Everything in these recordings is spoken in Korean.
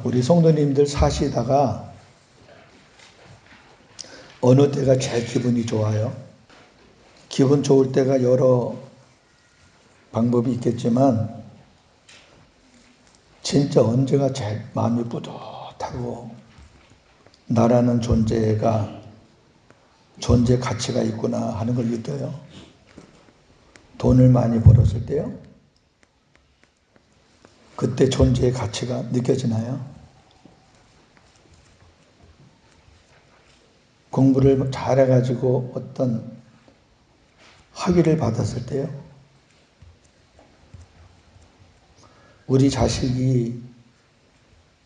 우리 성도님들 사시다가 어느 때가 제일 기분이 좋아요? 기분 좋을 때가 여러 방법이 있겠지만 진짜 언제가 제일 마음이 뿌듯하고 나라는 존재가 존재 가치가 있구나 하는 걸 느껴요. 돈을 많이 벌었을 때요. 그때 존재의 가치가 느껴지나요? 공부를 잘해가지고 어떤 학위를 받았을 때요. 우리 자식이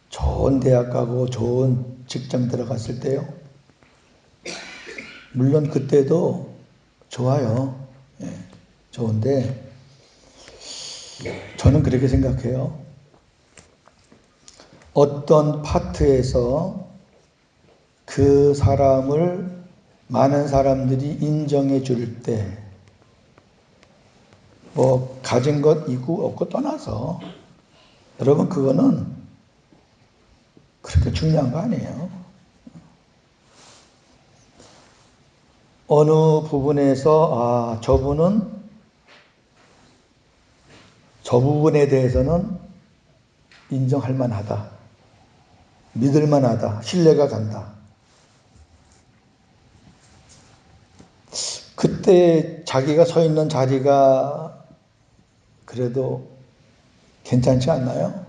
좋은 대학 가고 좋은 직장 들어갔을 때요. 물론 그때도 좋아요. 좋은데 저는 그렇게 생각해요. 어떤 파트에서 그 사람을 많은 사람들이 인정해 줄 때, 뭐 가진 것 있고 없고 떠나서 여러분 그거는 그렇게 중요한 거 아니에요. 어느 부분에서 저분은 저 부분에 대해서는 인정할 만하다, 믿을 만하다, 신뢰가 간다. 그때 자기가 서 있는 자리가 그래도 괜찮지 않나요?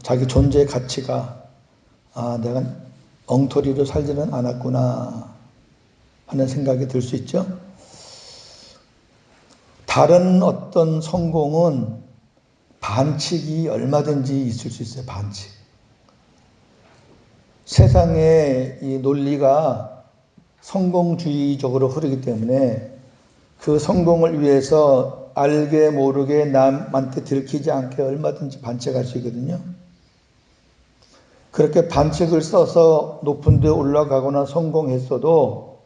자기 존재의 가치가 내가 엉터리로 살지는 않았구나 하는 생각이 들 수 있죠. 다른 어떤 성공은 반칙이 얼마든지 있을 수 있어요. 반칙. 세상의 이 논리가 성공주의적으로 흐르기 때문에 그 성공을 위해서 알게 모르게 남한테 들키지 않게 얼마든지 반칙할 수 있거든요. 그렇게 반칙을 써서 높은 데 올라가거나 성공했어도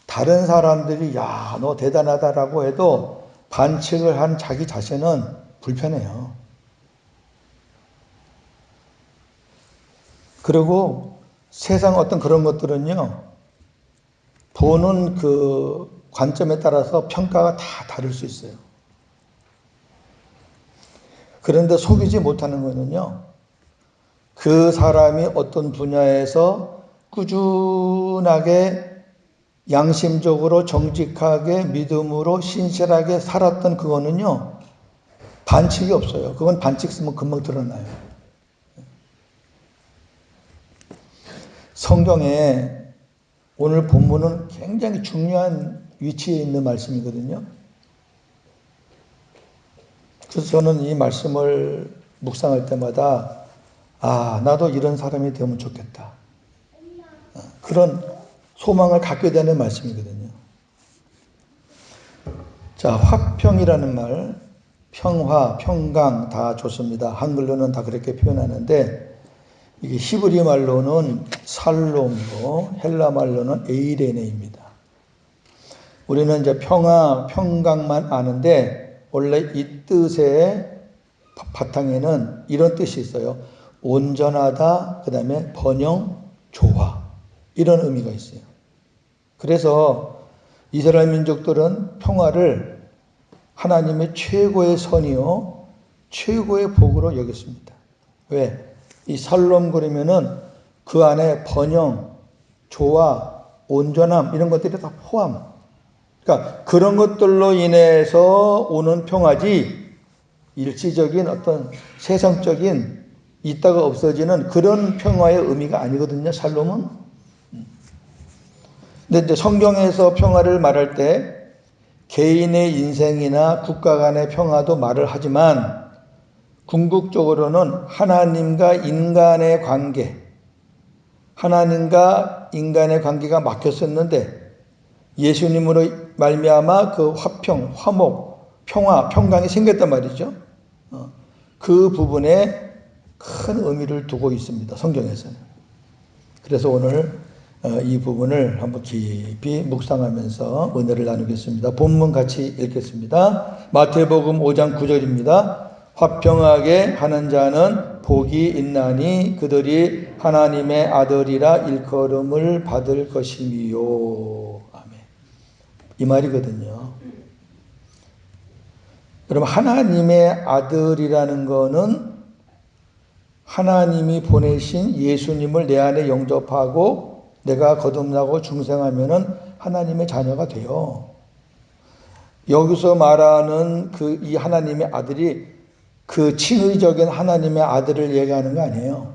다른 사람들이 야, 너 대단하다라고 해도 반칙을 한 자기 자신은 불편해요. 그리고 세상 어떤 그런 것들은요, 보는 그 관점에 따라서 평가가 다 다를 수 있어요. 그런데 속이지 못하는 거는요, 그 사람이 어떤 분야에서 꾸준하게 양심적으로 정직하게 믿음으로 신실하게 살았던 그거는요, 반칙이 없어요. 그건 반칙 쓰면 금방 드러나요. 성경에 오늘 본문은 굉장히 중요한 위치에 있는 말씀이거든요. 그래서 저는 이 말씀을 묵상할 때마다 나도 이런 사람이 되면 좋겠다. 그런 소망을 갖게 되는 말씀이거든요. 자, 화평이라는 말, 평화, 평강 다 좋습니다. 한글로는 다 그렇게 표현하는데 이게 히브리 말로는 살롬이고 헬라 말로는 에이레네입니다. 우리는 이제 평화, 평강만 아는데 원래 이 뜻의 바탕에는 이런 뜻이 있어요. 온전하다, 그 다음에 번영, 조화 이런 의미가 있어요. 그래서 이스라엘 민족들은 평화를 하나님의 최고의 선이요 최고의 복으로 여겼습니다. 왜? 이 살롬 그러면은 그 안에 번영, 조화, 온전함 이런 것들이 다 포함. 그러니까 그런 것들로 인해서 오는 평화지 일시적인 어떤 세상적인 있다가 없어지는 그런 평화의 의미가 아니거든요. 살롬은. 근데 이제 성경에서 평화를 말할 때 개인의 인생이나 국가 간의 평화도 말을 하지만 궁극적으로는 하나님과 인간의 관계, 하나님과 인간의 관계가 막혔었는데 예수님으로 말미암아 그 화평, 화목, 평화, 평강이 생겼단 말이죠. 그 부분에 큰 의미를 두고 있습니다. 성경에서는. 그래서 오늘 이 부분을 한번 깊이 묵상하면서 은혜를 나누겠습니다. 본문 같이 읽겠습니다. 마태복음 5장 9절입니다. 화평하게 하는 자는 복이 있나니 그들이 하나님의 아들이라 일컬음을 받을 것임이요. 아멘. 이 말이거든요. 여러분, 하나님의 아들이라는 거는 하나님이 보내신 예수님을 내 안에 영접하고 내가 거듭나고 중생하면은 하나님의 자녀가 돼요. 여기서 말하는 이 하나님의 아들이 그 칭의적인 하나님의 아들을 얘기하는 거 아니에요.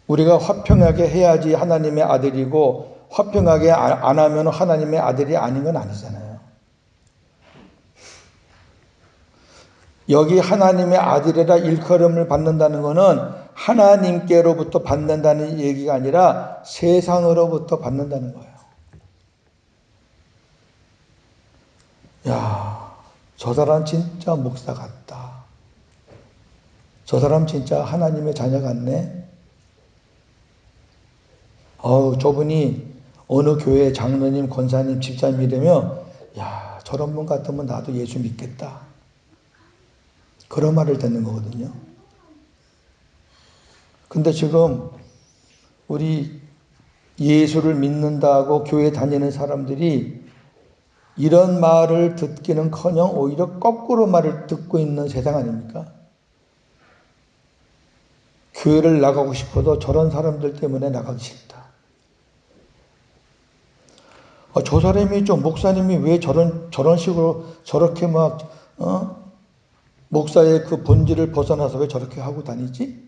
우리가 화평하게 해야지 하나님의 아들이고 화평하게 안 하면 하나님의 아들이 아닌 건 아니잖아요. 여기 하나님의 아들이라 일컬음을 받는다는 것은 하나님께로부터 받는다는 얘기가 아니라 세상으로부터 받는다는 거예요. 야, 저 사람 진짜 목사 같다. 저 사람 진짜 하나님의 자녀 같네. 저분이 어느 교회 장로님, 권사님, 집사님이라면 야, 저런 분 같으면 나도 예수 믿겠다. 그런 말을 듣는 거거든요. 근데 지금 우리 예수를 믿는다고 교회 다니는 사람들이 이런 말을 듣기는커녕 오히려 거꾸로 말을 듣고 있는 세상 아닙니까? 교회를 나가고 싶어도 저런 사람들 때문에 나가기 싫다. 저 사람이 좀 목사님이 왜 저런 식으로 저렇게 목사의 그 본질을 벗어나서 왜 저렇게 하고 다니지?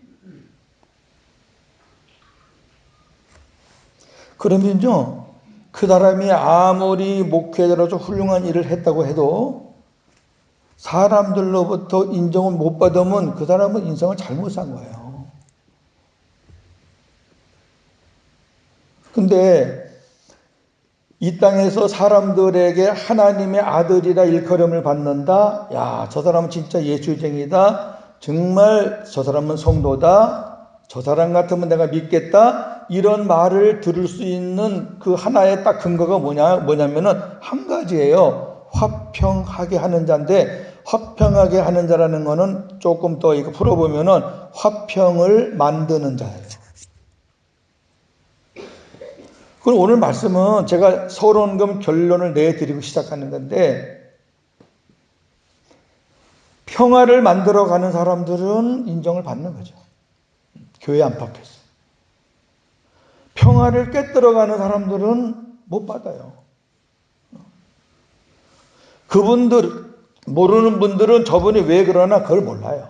그러면요, 그 사람이 아무리 목회자로서 훌륭한 일을 했다고 해도 사람들로부터 인정을 못 받으면 그 사람은 인생을 잘못 산 거예요. 근데 이 땅에서 사람들에게 하나님의 아들이라 일컬음을 받는다. 야, 저 사람은 진짜 예수쟁이다. 정말 저 사람은 성도다. 저 사람 같으면 내가 믿겠다. 이런 말을 들을 수 있는 그 하나의 딱 근거가 뭐냐면은 한 가지예요. 화평하게 하는 자인데, 화평하게 하는 자라는 거는 조금 더 이거 풀어보면은 화평을 만드는 자예요. 그럼 오늘 말씀은 제가 서론금 결론을 내드리고 시작하는 건데, 평화를 만들어가는 사람들은 인정을 받는 거죠. 교회 안팎에서. 평화를 깨뜨려가는 사람들은 못 받아요. 그분들, 모르는 분들은 저분이 왜 그러나 그걸 몰라요.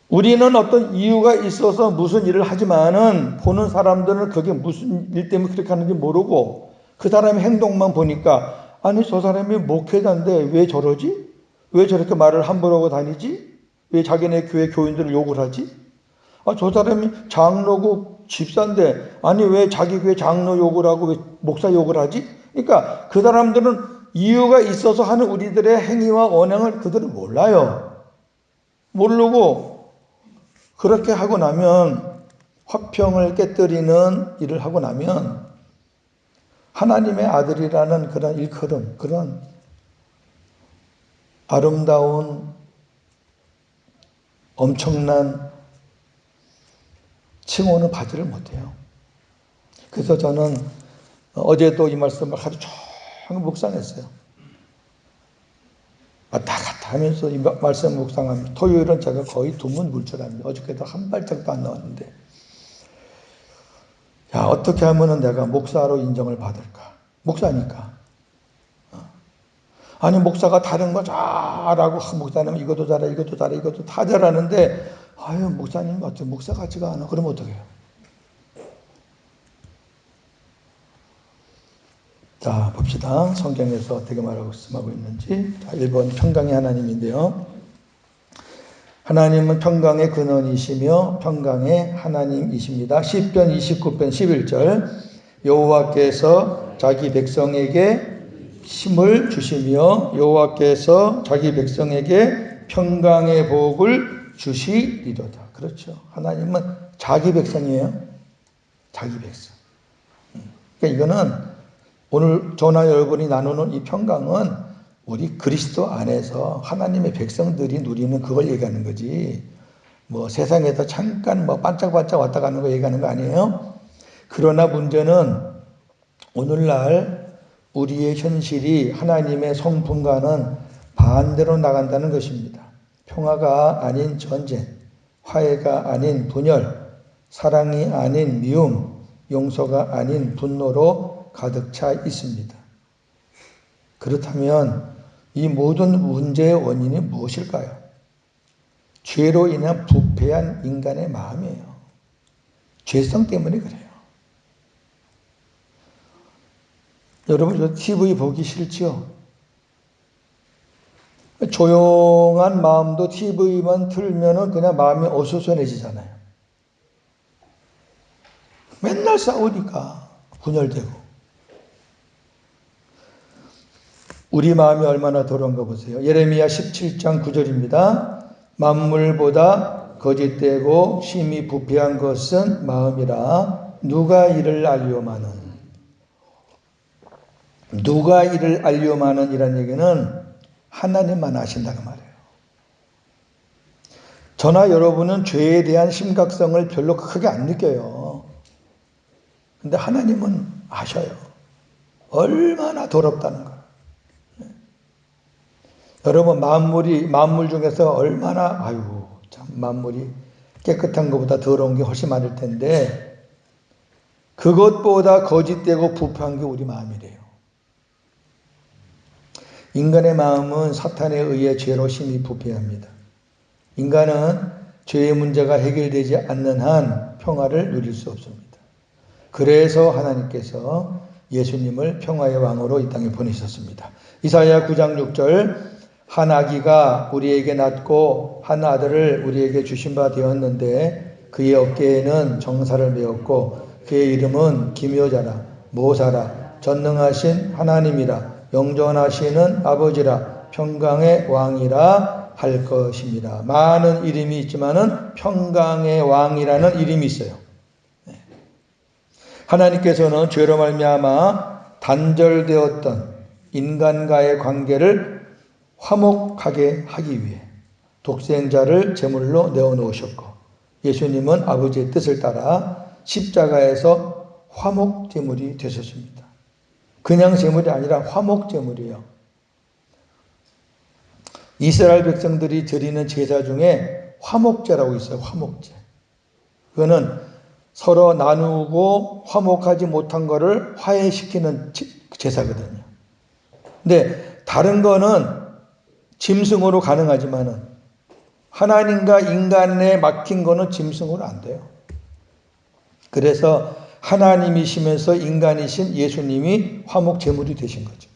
우리는 어떤 이유가 있어서 무슨 일을 하지만은 보는 사람들은 그게 무슨 일 때문에 그렇게 하는지 모르고 그 사람의 행동만 보니까 아니 저 사람이 목회자인데 왜 저러지? 왜 저렇게 말을 함부로 하고 다니지? 왜 자기네 교회 교인들을 욕을 하지? 저 사람이 장로고 집사인데 아니 왜 자기 교회 장로 욕을 하고 왜 목사 욕을 하지? 그러니까 그 사람들은 이유가 있어서 하는 우리들의 행위와 언행을 그들은 몰라요. 모르고 그렇게 하고 나면 화평을 깨뜨리는 일을 하고 나면 하나님의 아들이라는 그런 일컬음, 그런 아름다운 엄청난 칭호는 받지를 못해요. 그래서 저는 어제도 이 말씀을 하루 종일 묵상했어요. 왔다 갔다 하면서 이 말씀 묵상합니다. 토요일은 제가 거의 두문 물출합니다. 어저께도 한 발짝도 안 나왔는데 야, 어떻게 하면 내가 목사로 인정을 받을까? 목사니까. 아니 목사가 다른 거 잘하고 목사님 이것도 잘해 이것도 잘해 이것도 다 잘하는데 아유 목사님 어째 목사 같지가 않아. 그러면 어떡해요? 자 봅시다. 성경에서 어떻게 말씀하고 있는지. 자, 1번 평강의 하나님인데요. 하나님은 평강의 근원이시며 평강의 하나님이십니다. 시편 29편 11절 여호와께서 자기 백성에게 힘을 주시며 여호와께서 자기 백성에게 평강의 복을 주시리로다. 그렇죠. 하나님은 자기 백성이에요. 자기 백성. 그러니까 이거는 오늘 저나 여러분이 나누는 이 평강은 우리 그리스도 안에서 하나님의 백성들이 누리는 그걸 얘기하는 거지. 뭐 세상에서 잠깐 뭐 반짝반짝 왔다 가는 거 얘기하는 거 아니에요? 그러나 문제는 오늘날 우리의 현실이 하나님의 성품과는 반대로 나간다는 것입니다. 평화가 아닌 전쟁, 화해가 아닌 분열, 사랑이 아닌 미움, 용서가 아닌 분노로 가득 차 있습니다. 그렇다면 이 모든 문제의 원인이 무엇일까요? 죄로 인한 부패한 인간의 마음이에요. 죄성 때문에 그래요. 여러분, 저 TV 보기 싫죠? 조용한 마음도 TV만 틀면은 그냥 마음이 어수선해지잖아요. 맨날 싸우니까 분열되고. 우리 마음이 얼마나 더러운가 보세요. 예레미야 17장 9절입니다. 만물보다 거짓되고 심히 부패한 것은 마음이라 누가 이를 알려마는. 누가 이를 알려마는 이란 얘기는 하나님만 아신다는 말이에요. 저나 여러분은 죄에 대한 심각성을 별로 크게 안 느껴요. 근데 하나님은 아셔요. 얼마나 더럽다는 걸. 여러분, 만물 중에서 얼마나, 참, 만물이 깨끗한 것보다 더러운 게 훨씬 많을 텐데, 그것보다 거짓되고 부패한 게 우리 마음이래요. 인간의 마음은 사탄에 의해 죄로 심히 부패합니다. 인간은 죄의 문제가 해결되지 않는 한 평화를 누릴 수 없습니다. 그래서 하나님께서 예수님을 평화의 왕으로 이 땅에 보내셨습니다. 이사야 9장 6절 한 아기가 우리에게 낳고 한 아들을 우리에게 주신 바 되었는데 그의 어깨에는 정사를 메었고 그의 이름은 기묘자라 모사라 전능하신 하나님이라 영존하시는 아버지라 평강의 왕이라 할 것입니다. 많은 이름이 있지만은 평강의 왕이라는 이름이 있어요. 하나님께서는 죄로 말미암아 단절되었던 인간과의 관계를 화목하게 하기 위해 독생자를 제물로 내어놓으셨고 예수님은 아버지의 뜻을 따라 십자가에서 화목 제물이 되셨습니다. 그냥 제물이 아니라 화목 제물이에요. 이스라엘 백성들이 드리는 제사 중에 화목제라고 있어요. 화목제. 그거는 서로 나누고 화목하지 못한 것을 화해시키는 제사거든요. 근데 다른 거는 짐승으로 가능하지만은 하나님과 인간에 막힌 거는 짐승으로 안 돼요. 그래서 하나님이시면서 인간이신 예수님이 화목 제물이 되신 거죠.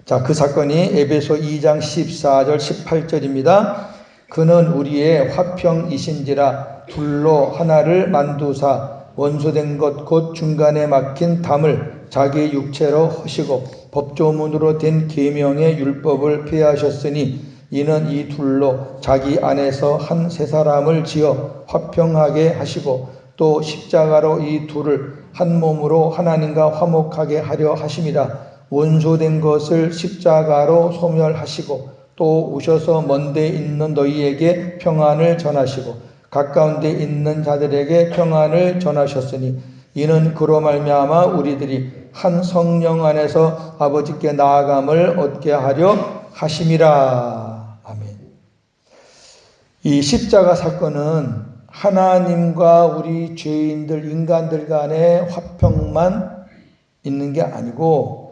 자, 그 사건이 에베소 2장 14절 18절입니다. 그는 우리의 화평이신지라 둘로 하나를 만두사 원수된 것 곧 중간에 막힌 담을 자기 육체로 허시고 법조문으로 된 계명의 율법을 폐하셨으니 이는 이 둘로 자기 안에서 한 세 사람을 지어 화평하게 하시고 또 십자가로 이 둘을 한 몸으로 하나님과 화목하게 하려 하심이라. 원수된 것을 십자가로 소멸하시고 또 오셔서 먼데 있는 너희에게 평안을 전하시고 가까운 데 있는 자들에게 평안을 전하셨으니 이는 그로 말미암아 우리들이 한 성령 안에서 아버지께 나아감을 얻게 하려 하심이라. 아멘. 이 십자가 사건은 하나님과 우리 죄인들 인간들 간의 화평만 있는 게 아니고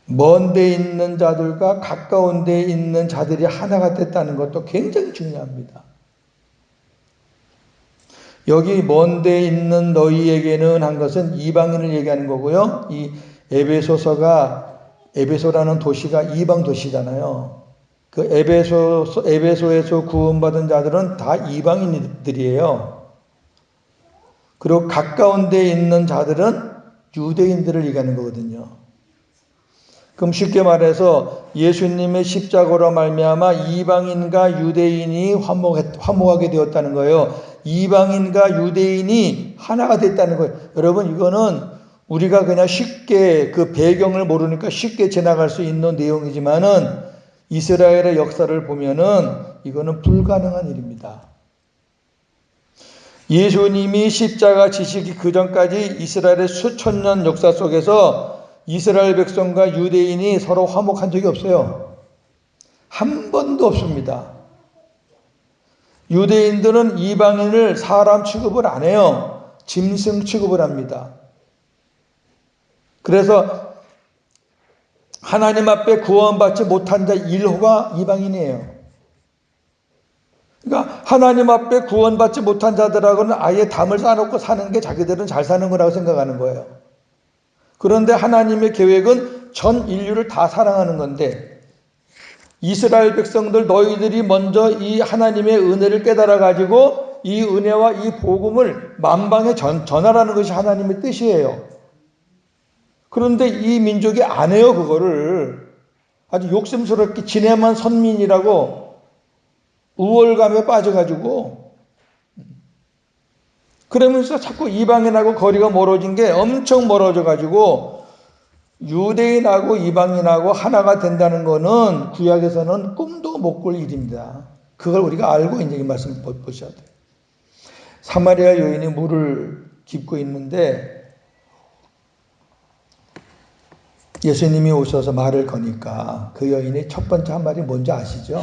먼 데 있는 자들과 가까운 데 있는 자들이 하나가 됐다는 것도 굉장히 중요합니다. 여기 먼 데 있는 너희에게는 한 것은 이방인을 얘기하는 거고요. 이 에베소라는 도시가 이방 도시잖아요. 그 에베소에서 구원받은 자들은 다 이방인들이에요. 그리고 가까운 데 있는 자들은 유대인들을 얘기하는 거거든요. 그럼 쉽게 말해서 예수님의 십자가로 말미암아 이방인과 유대인이 화목하게 되었다는 거예요. 이방인과 유대인이 하나가 됐다는 거예요. 여러분, 이거는 우리가 그냥 쉽게 그 배경을 모르니까 쉽게 지나갈 수 있는 내용이지만은 이스라엘의 역사를 보면은 이거는 불가능한 일입니다. 예수님이 십자가 지시기 그 전까지 이스라엘의 수천 년 역사 속에서 이스라엘 백성과 유대인이 서로 화목한 적이 없어요. 한 번도 없습니다. 유대인들은 이방인을 사람 취급을 안 해요. 짐승 취급을 합니다. 그래서 하나님 앞에 구원받지 못한 자 1호가 이방인이에요. 그러니까 하나님 앞에 구원받지 못한 자들하고는 아예 담을 쌓아놓고 사는 게 자기들은 잘 사는 거라고 생각하는 거예요. 그런데 하나님의 계획은 전 인류를 다 사랑하는 건데 이스라엘 백성들 너희들이 먼저 이 하나님의 은혜를 깨달아 가지고 이 은혜와 이 복음을 만방에 전하라는 것이 하나님의 뜻이에요. 그런데 이 민족이 안 해요. 그거를 아주 욕심스럽게 지네만 선민이라고 우월감에 빠져가지고 그러면서 자꾸 이방인하고 거리가 멀어진 게 엄청 멀어져가지고 유대인하고 이방인하고 하나가 된다는 거는 구약에서는 꿈도 못 꿀 일입니다. 그걸 우리가 알고 이제 이 말씀 보셔야 돼요. 사마리아 여인이 물을 깃고 있는데 예수님이 오셔서 말을 거니까 그 여인의 첫 번째 한 말이 뭔지 아시죠?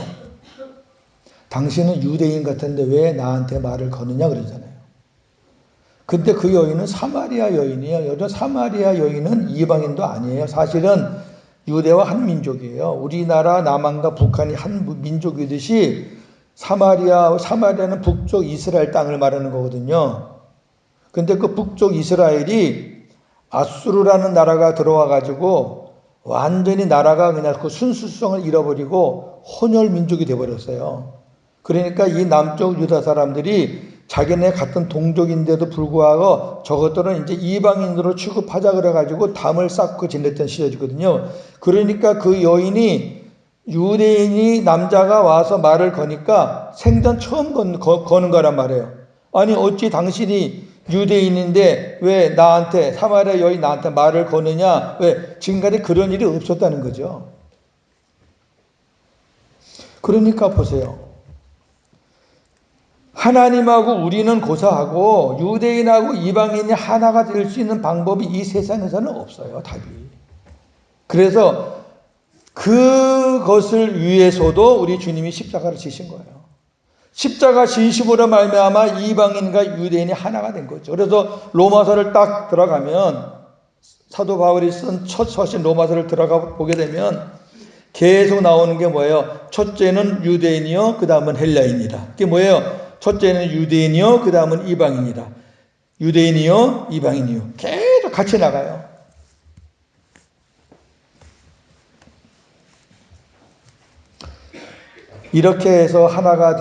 당신은 유대인 같은데 왜 나한테 말을 거느냐 그러잖아요. 근데 그 여인은 사마리아 여인이에요. 여자 사마리아 여인은 이방인도 아니에요. 사실은 유대와 한 민족이에요. 우리나라 남한과 북한이 한 민족이듯이 사마리아는 북쪽 이스라엘 땅을 말하는 거거든요. 근데 그 북쪽 이스라엘이 아수르라는 나라가 들어와 가지고 완전히 나라가 그냥 그 순수성을 잃어버리고 혼혈 민족이 되어버렸어요. 그러니까 이 남쪽 유다 사람들이 자기네 같은 동족인데도 불구하고 저것들은 이제 이방인으로 취급하자 그래가지고 담을 쌓고 지냈던 시절이거든요. 그러니까 그 여인이 유대인이 남자가 와서 말을 거니까 생전 처음 거는 거란 말이에요. 아니 어찌 당신이 유대인인데 왜 나한테 사마리아 여인 나한테 말을 거느냐? 왜 지금까지 그런 일이 없었다는 거죠. 그러니까 보세요. 하나님하고 우리는 고사하고 유대인하고 이방인이 하나가 될 수 있는 방법이 이 세상에서는 없어요. 답이. 그래서 그것을 위해서도 우리 주님이 십자가를 지신 거예요. 십자가 진심으로 말미암아 이방인과 유대인이 하나가 된 거죠. 그래서 로마서를 딱 들어가면 사도 바울이 쓴 첫 서신 로마서를 들어가 보게 되면 계속 나오는 게 뭐예요? 첫째는 유대인이요, 그 다음은 헬라인이다. 그게 뭐예요? 첫째는 유대인이요, 그 다음은 이방인이다. 유대인이요, 이방인이요. 계속 같이 나가요. 이렇게 해서 하나가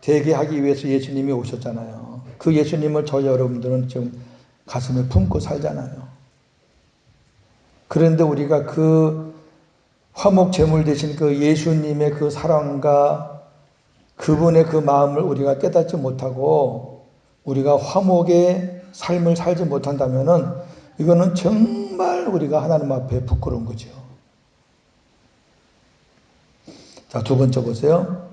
되게 하기 위해서 예수님이 오셨잖아요. 그 예수님을 저 여러분들은 지금 가슴에 품고 살잖아요. 그런데 우리가 그 화목 제물 되신 그 예수님의 그 사랑과 그분의 그 마음을 우리가 깨닫지 못하고 우리가 화목의 삶을 살지 못한다면은 이거는 정말 우리가 하나님 앞에 부끄러운 거죠. 자, 두 번째 보세요.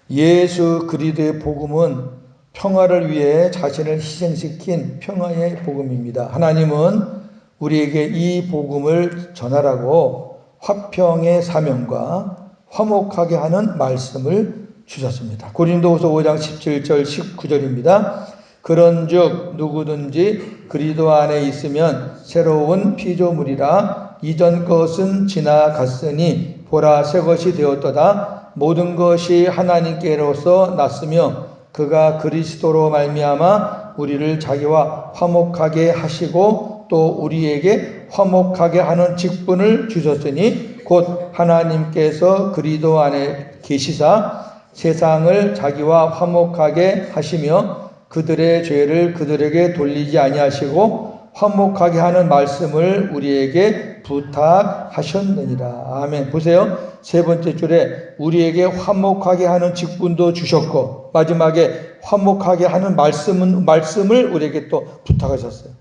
예수 그리스도의 복음은 평화를 위해 자신을 희생시킨 평화의 복음입니다. 하나님은 우리에게 이 복음을 전하라고 화평의 사명과 화목하게 하는 말씀을 주셨습니다. 고린도후서 5장 17절 19절입니다. 그런즉 누구든지 그리스도 안에 있으면 새로운 피조물이라 이전 것은 지나갔으니 보라 새 것이 되었도다. 모든 것이 하나님께로서 났으며 그가 그리스도로 말미암아 우리를 자기와 화목하게 하시고 또 우리에게 화목하게 하는 직분을 주셨으니 곧 하나님께서 그리스도 안에 계시사 세상을 자기와 화목하게 하시며 그들의 죄를 그들에게 돌리지 아니하시고 화목하게 하는 말씀을 우리에게 부탁하셨느니라. 아멘. 보세요. 세 번째 줄에 우리에게 화목하게 하는 직분도 주셨고 마지막에 화목하게 하는 말씀을 우리에게 또 부탁하셨어요.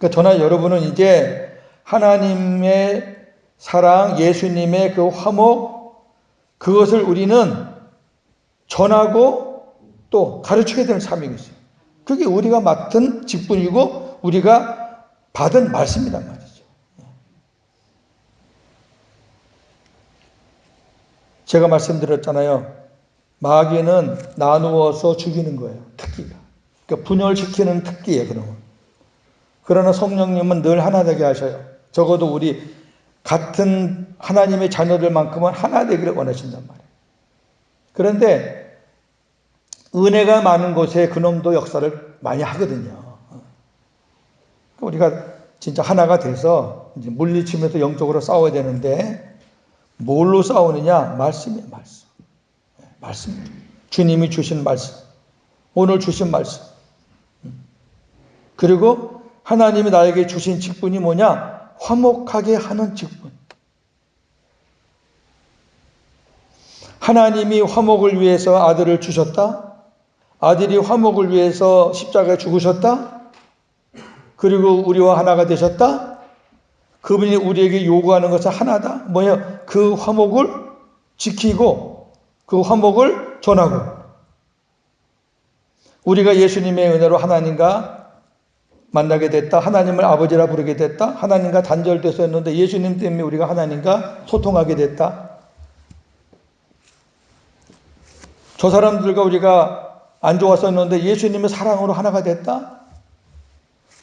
그러니까 저나 여러분은 이제 하나님의 사랑, 예수님의 그 화목, 그것을 우리는 전하고 또 가르치게 되는 삶이겠어요. 그게 우리가 맡은 직분이고 우리가 받은 말씀이란 말이죠. 제가 말씀드렸잖아요. 마귀는 나누어서 죽이는 거예요. 특기가. 그러니까 분열시키는 특기예요. 그러나 성령님은 늘 하나 되게 하셔요. 적어도 우리 같은 하나님의 자녀들만큼은 하나 되기를 원하신단 말이에요. 그런데 은혜가 많은 곳에 그놈도 역사를 많이 하거든요. 우리가 진짜 하나가 돼서 이제 물리치면서 영적으로 싸워야 되는데 뭘로 싸우느냐? 말씀이에요. 말씀. 주님이 주신 말씀. 오늘 주신 말씀. 그리고 하나님이 나에게 주신 직분이 뭐냐? 화목하게 하는 직분. 하나님이 화목을 위해서 아들을 주셨다. 아들이 화목을 위해서 십자가에 죽으셨다. 그리고 우리와 하나가 되셨다. 그분이 우리에게 요구하는 것은 하나다. 뭐예요? 그 화목을 지키고 그 화목을 전하고. 우리가 예수님의 은혜로 하나님과 만나게 됐다. 하나님을 아버지라 부르게 됐다. 하나님과 단절됐었는데 예수님 때문에 우리가 하나님과 소통하게 됐다. 저 사람들과 우리가 안 좋았었는데 예수님의 사랑으로 하나가 됐다.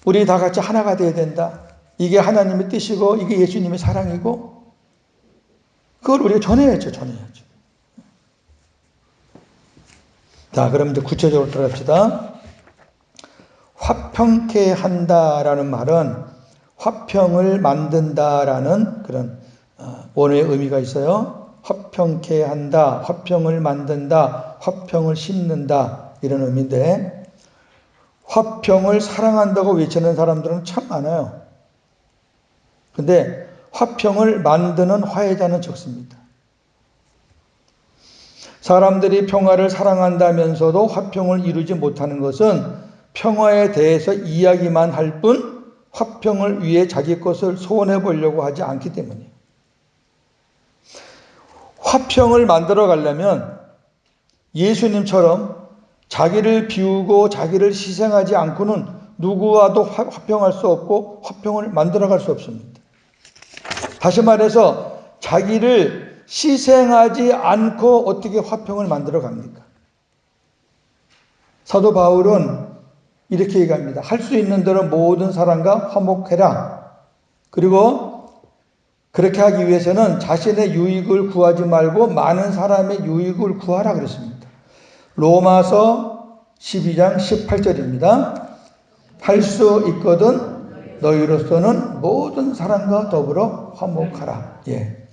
우리 다 같이 하나가 돼야 된다. 이게 하나님의 뜻이고 이게 예수님의 사랑이고 그걸 우리가 전해야죠. 자, 그럼 이제 구체적으로 들어갑시다. 화평케 한다라는 말은 화평을 만든다라는 그런 원어의 의미가 있어요. 화평케 한다, 화평을 만든다, 화평을 심는다 이런 의미인데 화평을 사랑한다고 외치는 사람들은 참 많아요. 근데 화평을 만드는 화해자는 적습니다. 사람들이 평화를 사랑한다면서도 화평을 이루지 못하는 것은 평화에 대해서 이야기만 할 뿐 화평을 위해 자기 것을 소원해 보려고 하지 않기 때문이에요. 화평을 만들어 가려면 예수님처럼 자기를 비우고 자기를 희생하지 않고는 누구와도 화평할 수 없고 화평을 만들어 갈 수 없습니다. 다시 말해서 자기를 희생하지 않고 어떻게 화평을 만들어 갑니까? 사도 바울은 이렇게 얘기합니다. 할 수 있는 대로 모든 사람과 화목해라. 그리고 그렇게 하기 위해서는 자신의 유익을 구하지 말고 많은 사람의 유익을 구하라 그랬습니다. 로마서 12장 18절입니다. 할 수 있거든 너희로서는 모든 사람과 더불어 화목하라. 예.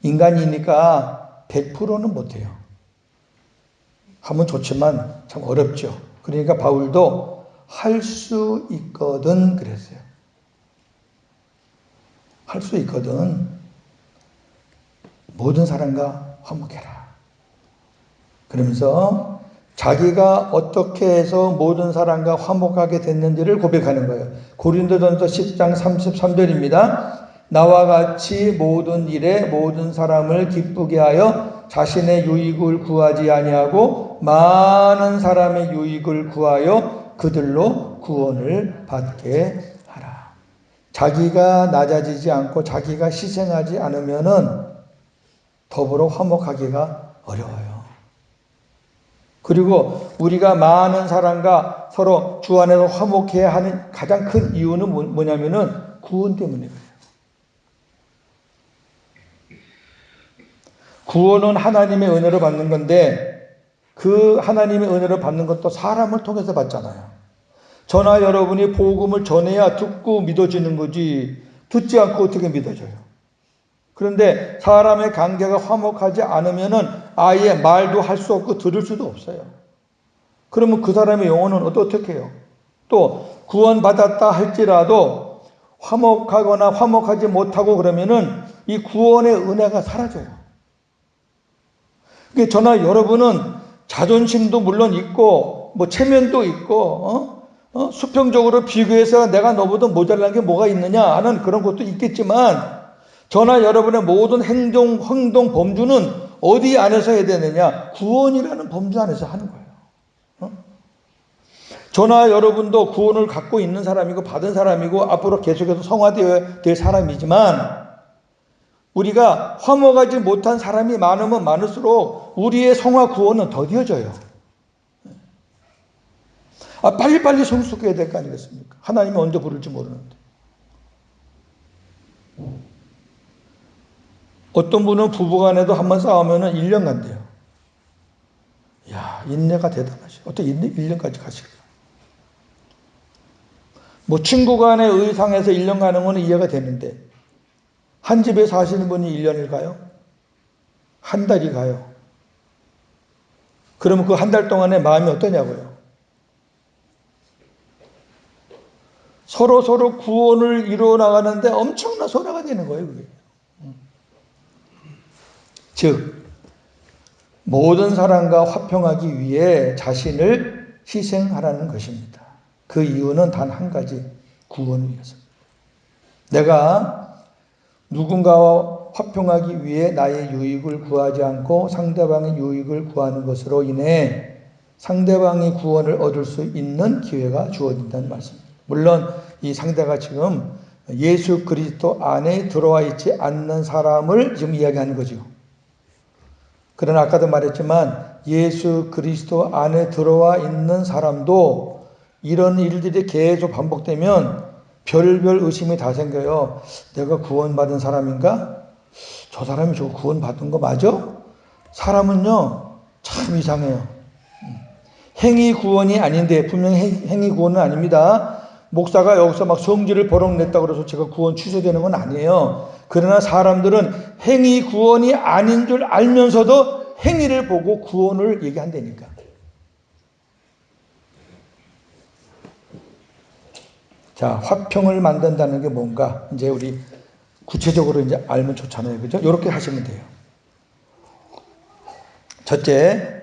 인간이니까 100%는 못해요. 하면 좋지만 참 어렵죠. 그러니까 바울도 할 수 있거든 그랬어요. 할 수 있거든 모든 사람과 화목해라. 그러면서 자기가 어떻게 해서 모든 사람과 화목하게 됐는지를 고백하는 거예요. 고린도전서 10장 33절입니다. 나와 같이 모든 일에 모든 사람을 기쁘게 하여 자신의 유익을 구하지 아니하고 많은 사람의 유익을 구하여 그들로 구원을 받게 하라. 자기가 낮아지지 않고 자기가 희생하지 않으면은 더불어 화목하기가 어려워요. 그리고 우리가 많은 사람과 서로 주 안에서 화목해야 하는 가장 큰 이유는 뭐냐면은 구원 때문에 그래요. 구원은 하나님의 은혜로 받는 건데 그 하나님의 은혜를 받는 것도 사람을 통해서 받잖아요. 저나 여러분이 복음을 전해야 듣고 믿어지는 거지 듣지 않고 어떻게 믿어져요. 그런데 사람의 관계가 화목하지 않으면은 아예 말도 할 수 없고 들을 수도 없어요. 그러면 그 사람의 영혼은 어떻게 해요? 또 구원받았다 할지라도 화목하거나 화목하지 못하고 그러면은 이 구원의 은혜가 사라져요. 그러니까 저나 여러분은 자존심도 물론 있고 뭐 체면도 있고 수평적으로 비교해서 내가 너보다 모자란 게 뭐가 있느냐 하는 그런 것도 있겠지만, 저나 여러분의 모든 행동 범주는 어디 안에서 해야 되느냐? 구원이라는 범주 안에서 하는 거예요. 저나 여러분도 구원을 갖고 있는 사람이고 받은 사람이고 앞으로 계속해서 성화되어야 될 사람이지만, 우리가 화목하지 못한 사람이 많으면 많을수록 우리의 성화 구원은 더뎌져요. 빨리빨리 성숙해야 될 거 아니겠습니까? 하나님이 언제 부를지 모르는데. 어떤 분은 부부간에도 한번 싸우면 1년 간대요. 이야, 인내가 대단하시. 어떻게 1년까지 가시겠어요? 뭐 친구 간의 의상에서 1년 가는 건 이해가 되는데, 한 집에 사시는 분이 1년을 가요? 한 달이 가요? 그러면 그 한 달 동안에 마음이 어떠냐고요? 서로 구원을 이루어 나가는데 엄청난 소라가 되는 거예요, 그게. 즉, 모든 사람과 화평하기 위해 자신을 희생하라는 것입니다. 그 이유는 단 한 가지, 구원을 위해서입니다. 내가 누군가와 화평하기 위해 나의 유익을 구하지 않고 상대방의 유익을 구하는 것으로 인해 상대방의 구원을 얻을 수 있는 기회가 주어진다는 말씀입니다. 물론 이 상대가 지금 예수 그리스도 안에 들어와 있지 않는 사람을 지금 이야기하는 거죠. 그러나 아까도 말했지만 예수 그리스도 안에 들어와 있는 사람도 이런 일들이 계속 반복되면 별별 의심이 다 생겨요. 내가 구원받은 사람인가? 저 사람이 저 구원받은 거 맞아? 사람은요 참 이상해요. 행위 구원이 아닌데, 분명히 행위 구원은 아닙니다. 목사가 여기서 막 성질을 버럭 냈다고 그래서 제가 구원 취소되는 건 아니에요. 그러나 사람들은 행위 구원이 아닌 줄 알면서도 행위를 보고 구원을 얘기한다니까. 자, 화평을 만든다는 게 뭔가 이제 우리 구체적으로 이제 알면 좋잖아요. 그죠? 이렇게 하시면 돼요. 첫째,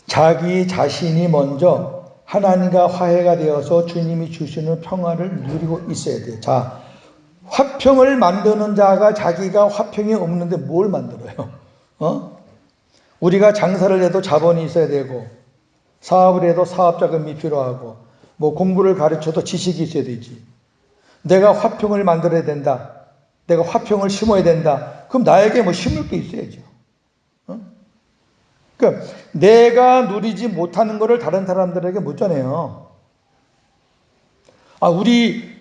자기 자신이 먼저 하나님과 화해가 되어서 주님이 주시는 평화를 누리고 있어야 돼요. 자, 화평을 만드는 자가 자기가 화평이 없는데 뭘 만들어요? 우리가 장사를 해도 자본이 있어야 되고, 사업을 해도 사업 자금이 필요하고, 뭐 공부를 가르쳐도 지식이 있어야 되지. 내가 화평을 만들어야 된다. 내가 화평을 심어야 된다. 그럼 나에게 뭐 심을 게 있어야죠. 그러니까 내가 누리지 못하는 것을 다른 사람들에게 못 전해요. 우리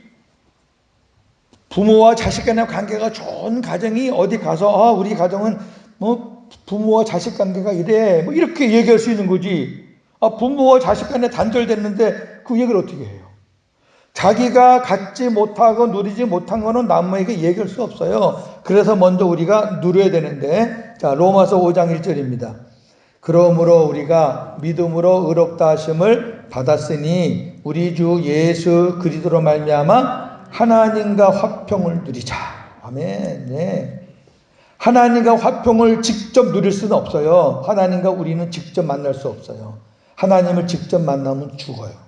부모와 자식 간의 관계가 좋은 가정이 어디 가서 우리 가정은 뭐 부모와 자식 관계가 이래 뭐 이렇게 얘기할 수 있는 거지. 부모와 자식 간에 단절됐는데 그 얘기를 어떻게 해요? 자기가 갖지 못하고 누리지 못한 거는 남에게 얘기할 수 없어요. 그래서 먼저 우리가 누려야 되는데, 자, 로마서 5장 1절입니다. 그러므로 우리가 믿음으로 의롭다 하심을 받았으니 우리 주 예수 그리스도로 말미암아 하나님과 화평을 누리자. 아멘. 네. 하나님과 화평을 직접 누릴 수는 없어요. 하나님과 우리는 직접 만날 수 없어요. 하나님을 직접 만나면 죽어요.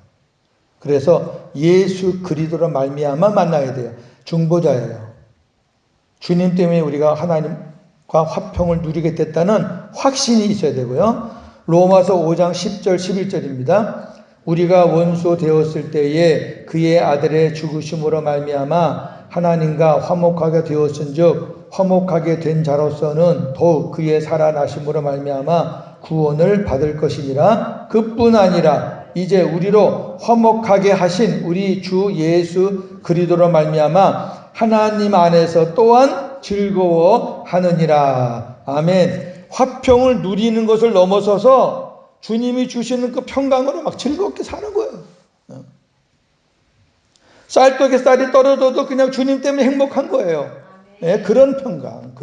그래서 예수 그리스도로 말미암아 만나야 돼요. 중보자예요. 주님 때문에 우리가 하나님과 화평을 누리게 됐다는 확신이 있어야 되고요. 로마서 5장 10절 11절입니다. 우리가 원수 되었을 때에 그의 아들의 죽으심으로 말미암아 하나님과 화목하게 되었은즉 화목하게 된 자로서는 더욱 그의 살아나심으로 말미암아 구원을 받을 것이니라. 그뿐 아니라 이제 우리로 화목하게 하신 우리 주 예수 그리스도로 말미암아 하나님 안에서 또한 즐거워하느니라. 아멘. 화평을 누리는 것을 넘어서서 주님이 주시는 그 평강으로 막 즐겁게 사는 거예요. 쌀떡에 쌀이 떨어져도 그냥 주님 때문에 행복한 거예요. 네, 그런 평강.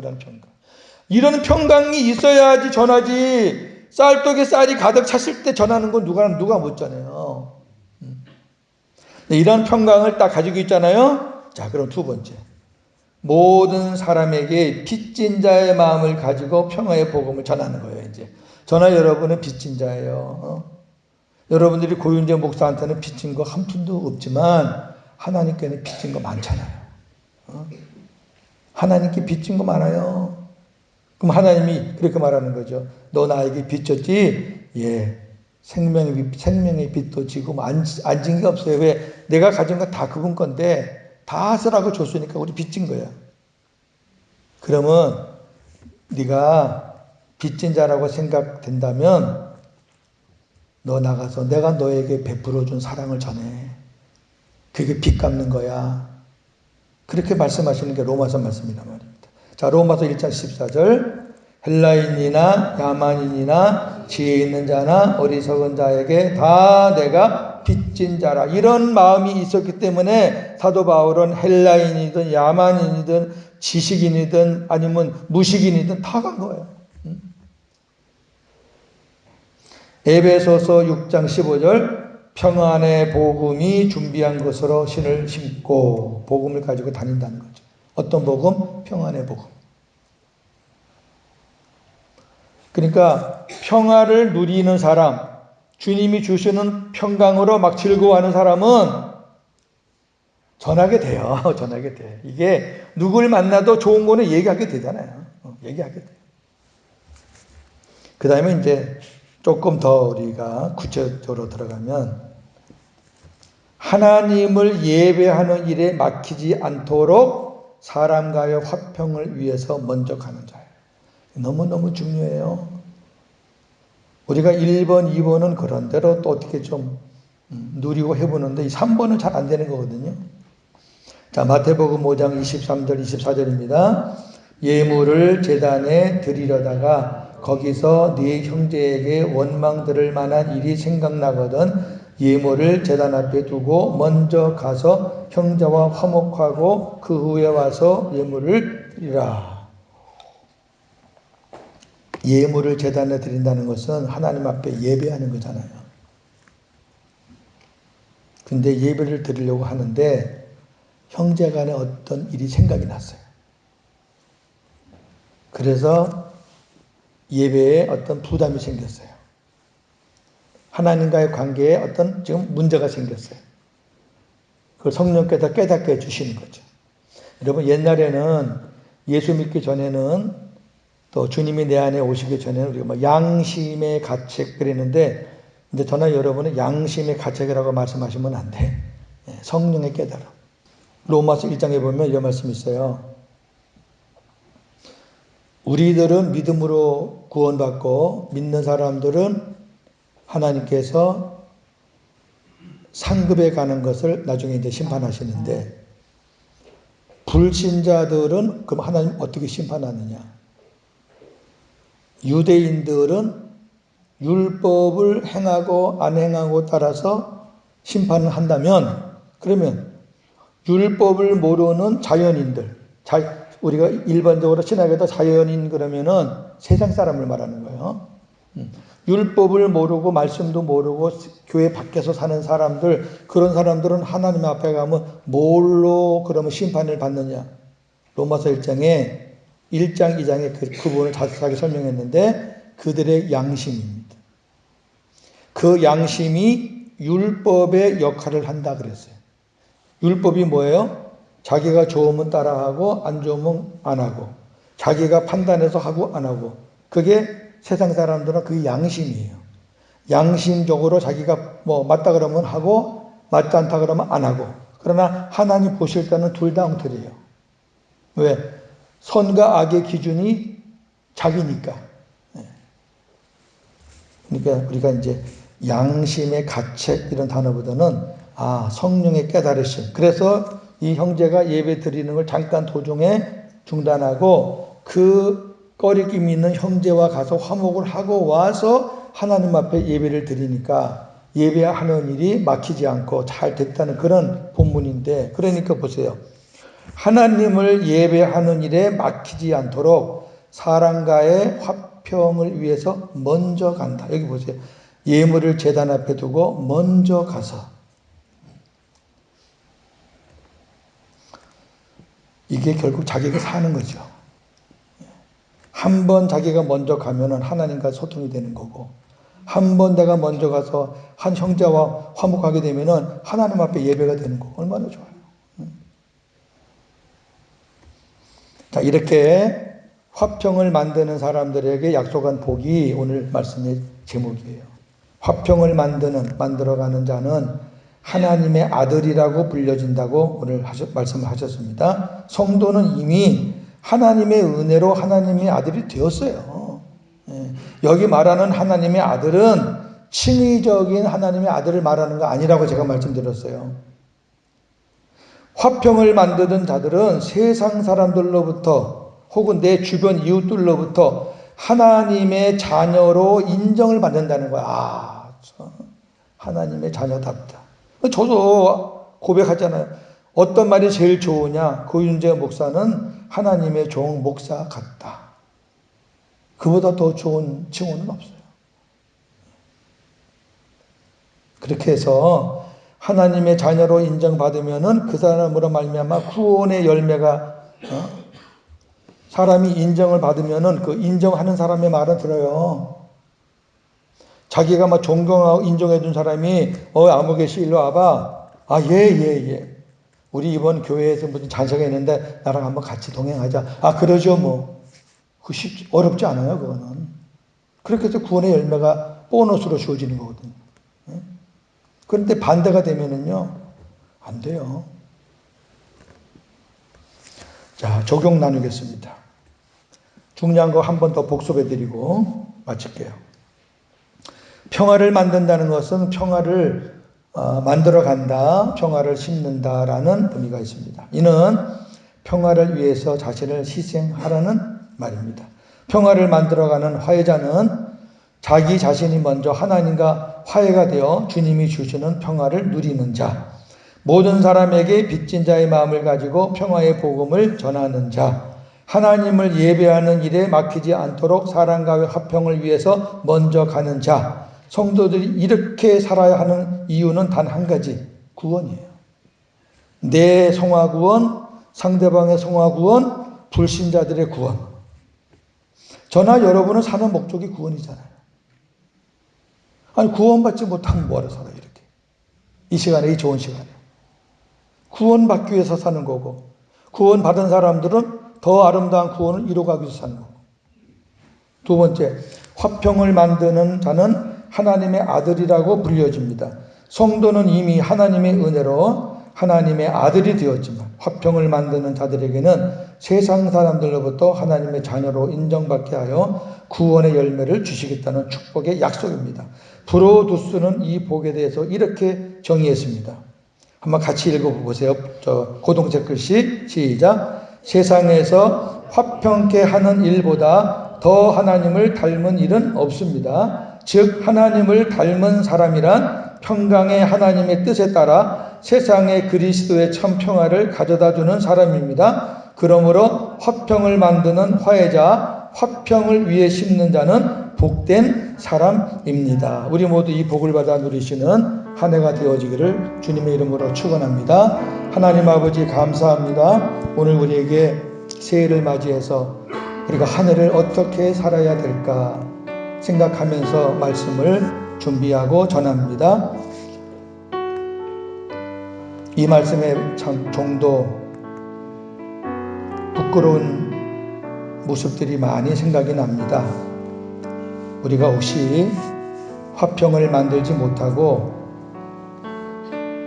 이런 평강이 있어야지 전하지. 쌀떡에 쌀이 가득 찼을 때 전하는 건 누가 못 전해요. 이런 평강을 딱 가지고 있잖아요. 자, 그럼 두 번째. 모든 사람에게 빚진 자의 마음을 가지고 평화의 복음을 전하는 거예요, 이제. 저나 여러분은 빚진 자예요. 여러분들이 고윤재 목사한테는 빚진 거 한 푼도 없지만 하나님께는 빚진 거 많잖아요. 하나님께 빚진 거 많아요. 그럼 하나님이 그렇게 말하는 거죠. 너 나에게 빚졌지? 예. 생명의 빚도 지금 안 진 게 없어요. 왜? 내가 가진 거 다 그분 건데 다 쓰라고 줬으니까 우리 빚진 거야. 그러면 네가 빚진 자라고 생각된다면 너 나가서 내가 너에게 베풀어 준 사랑을 전해. 그게 빚 갚는 거야. 그렇게 말씀하시는 게 로마서 말씀이란 말입니다. 자, 로마서 1장 14절. 헬라인이나 야만인이나 지혜 있는 자나 어리석은 자에게 다 내가 빚진 자라. 이런 마음이 있었기 때문에 사도 바울은 헬라인이든 야만인이든 지식인이든 아니면 무식인이든 다 간 거예요. 에베소서 6장 15절. 평안의 복음이 준비한 것으로 신을 신고 복음을 가지고 다닌다는 거죠. 어떤 복음? 평안의 복음. 그러니까 평화를 누리는 사람, 주님이 주시는 평강으로 막 즐거워하는 사람은 전하게 돼요. 전하게 돼. 이게 누굴 만나도 좋은 거는 얘기하게 되잖아요. 얘기하게 돼요. 그 다음에 이제 조금 더 우리가 구체적으로 들어가면 하나님을 예배하는 일에 막히지 않도록 사람과의 화평을 위해서 먼저 가는 자예요. 너무너무 중요해요. 우리가 1번, 2번은 그런 대로 또 어떻게 좀 누리고 해보는데 이 3번은 잘 안 되는 거거든요. 자, 마태복음 5장 23절, 24절입니다. 예물을 제단에 드리려다가 거기서 네 형제에게 원망 들을 만한 일이 생각나거든 예물을 제단 앞에 두고 먼저 가서 형제와 화목하고 그 후에 와서 예물을 드리라. 예물을 제단에 드린다는 것은 하나님 앞에 예배하는 거잖아요. 근데 예배를 드리려고 하는데 형제 간에 어떤 일이 생각이 났어요. 그래서 예배에 어떤 부담이 생겼어요. 하나님과의 관계에 어떤 지금 문제가 생겼어요. 그걸 성령께서 깨닫게 해주시는 거죠. 여러분 옛날에는 예수 믿기 전에는 또 주님이 내 안에 오시기 전에는 우리가 뭐 양심의 가책 그랬는데 이제 저나 여러분은 양심의 가책이라고 말씀하시면 안 돼. 성령의 깨달음. 로마서 1장에 보면 이런 말씀이 있어요. 우리들은 믿음으로 구원받고 믿는 사람들은 하나님께서 상급에 가는 것을 나중에 이제 심판하시는데 불신자들은 그럼 하나님 어떻게 심판하느냐? 유대인들은 율법을 행하고 안 행하고 따라서 심판을 한다면 그러면 율법을 모르는 자연인들, 우리가 일반적으로 신학에도 자연인 그러면은 세상 사람을 말하는 거예요. 율법을 모르고 말씀도 모르고 교회 밖에서 사는 사람들, 그런 사람들은 하나님 앞에 가면 뭘로 그러면 심판을 받느냐? 로마서 1장에 1장 2장에 그 부분을 자세하게 설명했는데 그들의 양심입니다. 그 양심이 율법의 역할을 한다 그랬어요. 율법이 뭐예요? 자기가 좋으면 따라하고 안 좋으면 안 하고 자기가 판단해서 하고 안 하고 그게 세상 사람들은 그게 양심이에요. 양심적으로 자기가 뭐 맞다 그러면 하고 맞지 않다 그러면 안 하고 그러나 하나님 보실 때는 둘 다 엉터리예요. 왜? 선과 악의 기준이 자기니까. 그러니까 우리가 이제 양심의 가책 이런 단어보다는 성령의 깨달으심. 그래서 이 형제가 예배 드리는 걸 잠깐 도중에 중단하고 그 꺼리낌 있는 형제와 가서 화목을 하고 와서 하나님 앞에 예배를 드리니까 예배하는 일이 막히지 않고 잘 됐다는 그런 본문인데 그러니까 보세요. 하나님을 예배하는 일에 막히지 않도록 사람과의 화평을 위해서 먼저 간다. 여기 보세요. 예물을 제단 앞에 두고 먼저 가서 이게 결국 자기가 사는 거죠. 한 번 자기가 먼저 가면은 하나님과 소통이 되는 거고 한 번 내가 먼저 가서 한 형제와 화목하게 되면은 하나님 앞에 예배가 되는 거 얼마나 좋아요. 자, 이렇게 화평을 만드는 사람들에게 약속한 복이 오늘 말씀의 제목이에요. 화평을 만들어가는 자는 하나님의 아들이라고 불려진다고 오늘 말씀하셨습니다. 성도는 이미 하나님의 은혜로 하나님의 아들이 되었어요. 여기 말하는 하나님의 아들은 칭의적인 하나님의 아들을 말하는 거 아니라고 제가 말씀드렸어요. 화평을 만드는 자들은 세상 사람들로부터 혹은 내 주변 이웃들로부터 하나님의 자녀로 인정을 받는다는 거야. 하나님의 자녀답다. 저도 고백하잖아요. 어떤 말이 제일 좋으냐? 고윤재 목사는 하나님의 종 목사 같다. 그보다 더 좋은 칭호는 없어요. 그렇게 해서 하나님의 자녀로 인정받으면은 그 사람으로 말미암아 구원의 열매가 사람이 인정을 받으면은 그 인정하는 사람의 말은 들어요. 자기가 막 존경하고 인정해 준 사람이 아무개 씨 일로 와봐. 아, 예. 우리 이번 교회에서 무슨 잔소가 있는데 나랑 한번 같이 동행하자. 아, 그러죠 뭐. 어렵지 않아요 그거는. 그렇게 해서 구원의 열매가 보너스로 주어지는 거거든요. 그런데 반대가 되면은요 안 돼요. 자, 적용 나누겠습니다. 중요한 거 한 번 더 복습해 드리고 마칠게요. 평화를 만든다는 것은 평화를 만들어 간다, 평화를 심는다라는 의미가 있습니다. 이는 평화를 위해서 자신을 희생하라는 말입니다. 평화를 만들어가는 화해자는 자기 자신이 먼저 하나님과 화해가 되어 주님이 주시는 평화를 누리는 자, 모든 사람에게 빚진 자의 마음을 가지고 평화의 복음을 전하는 자, 하나님을 예배하는 일에 막히지 않도록 사랑과 화평을 위해서 먼저 가는 자, 성도들이 이렇게 살아야 하는 이유는 단 한 가지, 구원이에요. 내 성화구원, 상대방의 성화구원, 불신자들의 구원. 저나 여러분은 사는 목적이 구원이잖아요. 아니, 구원받지 못하면 뭐하러 살아요, 이렇게. 이 시간에, 이 좋은 시간에. 구원받기 위해서 사는 거고, 구원받은 사람들은 더 아름다운 구원을 이루어가기 위해서 사는 거고. 두 번째, 화평을 만드는 자는 하나님의 아들이라고 불려집니다. 성도는 이미 하나님의 은혜로 하나님의 아들이 되었지만 화평을 만드는 자들에게는 세상 사람들로부터 하나님의 자녀로 인정받게 하여 구원의 열매를 주시겠다는 축복의 약속입니다. 브로두스는 이 복에 대해서 이렇게 정의했습니다. 한번 같이 읽어보세요. 고동색 글씨 시작. 세상에서 화평케 하는 일보다 더 하나님을 닮은 일은 없습니다. 즉 하나님을 닮은 사람이란 평강의 하나님의 뜻에 따라 세상에 그리스도의 참 평화를 가져다주는 사람입니다. 그러므로 화평을 만드는 화해자, 화평을 위해 심는 자는 복된 사람입니다. 우리 모두 이 복을 받아 누리시는 한 해가 되어지기를 주님의 이름으로 축원합니다. 하나님 아버지 감사합니다. 오늘 우리에게 새해를 맞이해서 우리가 한 해를 어떻게 살아야 될까 생각하면서 말씀을 준비하고 전합니다. 이 말씀에 참 종도 부끄러운 모습들이 많이 생각이 납니다. 우리가 혹시 화평을 만들지 못하고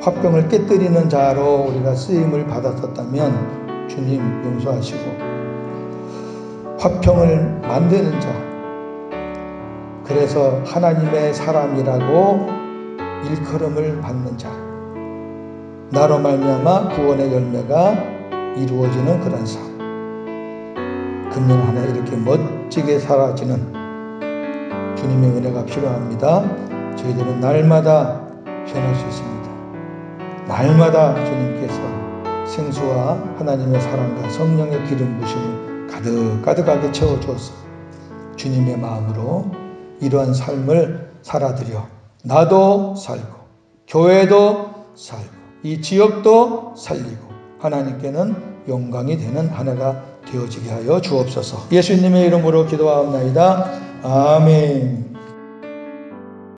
화평을 깨뜨리는 자로 우리가 쓰임을 받았었다면 주님 용서하시고 화평을 만드는 자, 그래서 하나님의 사람이라고 일컬음을 받는 자, 나로 말미암아 구원의 열매가 이루어지는 그런 삶, 금년 한 해 이렇게 멋지게 살아지는 주님의 은혜가 필요합니다. 저희들은 날마다 변할 수 있습니다. 날마다 주님께서 생수와 하나님의 사랑과 성령의 기름 부심을 가득하게 채워주어서 주님의 마음으로 이러한 삶을 살아드려 나도 살고 교회도 살고 이 지역도 살리고 하나님께는 영광이 되는 한 해가 되어지게 하여 주옵소서. 예수님의 이름으로 기도하옵나이다. 아멘.